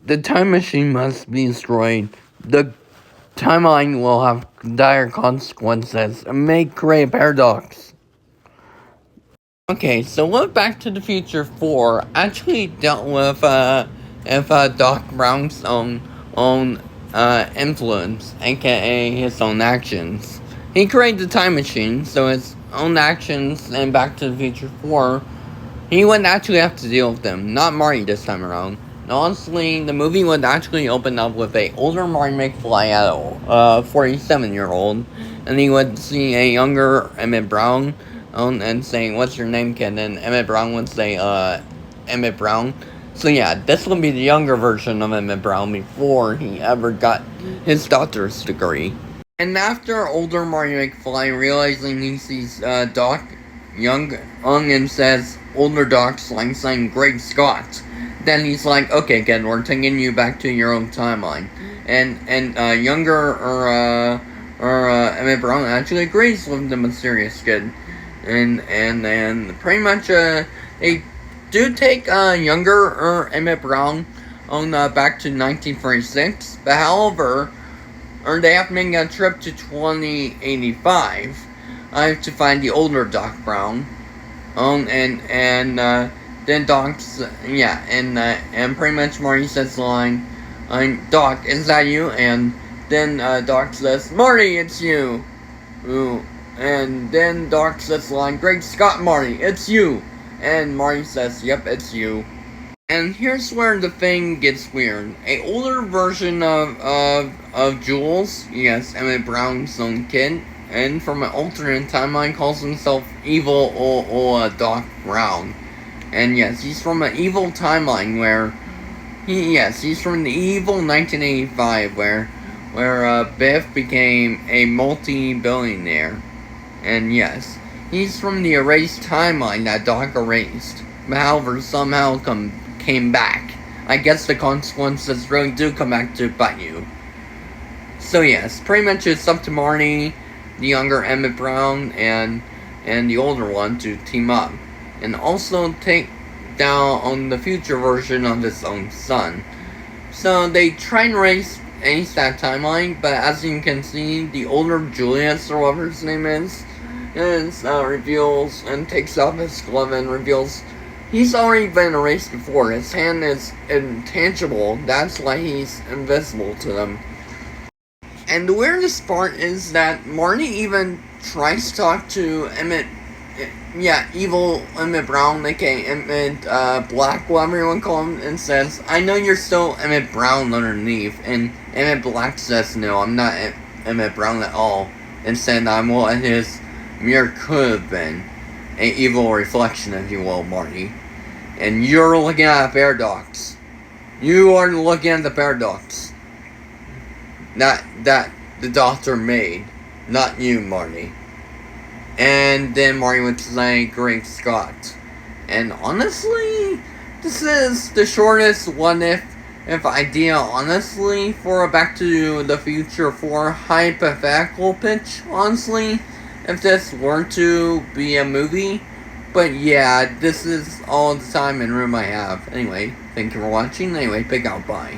the time machine must be destroyed. The timeline will have dire consequences and may create a paradox. Okay, so what Back to the Future 4 actually dealt with Doc Brown's own influence, aka his own actions. He created the time machine, so his own actions in Back to the Future 4, he would actually have to deal with them, not Marty this time around. And honestly, the movie would actually open up with a older Marty McFly at a 47-year-old, and he would see a younger Emmett Brown, and saying, "What's your name, kid?" And Emmett Brown would say, Emmett Brown. So yeah, this would be the younger version of Emmett Brown before he ever got his doctor's degree. And after older Marty McFly realizing he sees Doc young and says, older Doc's like saying, "Great Scott," then he's like, "Okay, kid, we're taking you back to your own timeline." And younger Emmett Brown actually agrees with the mysterious kid. And pretty much they do take younger Emmett Brown on back to 1946, but however, they have to make a trip to 2085 to find the older Doc Brown. And then Doc's and pretty much Marty says the line, "Doc, is that you?" And then Doc says, "Marty, it's you." Ooh. And then Doc says the line, "Great Scott, Marty, it's you." And Marty says, "Yep, it's you." And here's where the thing gets weird. A older version of Jules, yes, Emmett Brown's own kid, and from an alternate timeline calls himself Evil Doc Brown. And yes, he's from an evil timeline where he's from the evil 1985 where Biff became a multi-billionaire. And yes, he's from the erased timeline that Doc erased, but however somehow came back. I guess the consequences really do come back to bite you. So yes, pretty much it's up to Marty, the younger Emmett Brown, and the older one to team up, and also take down on the future version of his own son. So they try and ace that timeline, but as you can see, the older Julius, or whatever his name is, reveals and takes off his glove and reveals he's already been erased before. His hand is intangible, that's why he's invisible to them. And the weirdest part is that Marty even tries to talk to evil Emmett Brown, aka Emmett Black, whatever you want to call him, and says, "I know you're still Emmett Brown underneath." And Emmett Black says, "No, I'm not Emmett Brown at all." Instead, I'm what his mirror could have been. An evil reflection, if you will, Marty. And you're looking at a paradox. You are looking at the paradox that the doctor made, not you, Marty. And then Marty would say, "Great Scott." And honestly, this is the shortest what-if idea, honestly, for a Back to the Future 4 hypothetical pitch, honestly, if this were to be a movie. But yeah, this is all the time and room I have. Anyway, thank you for watching. Anyway, big out, bye.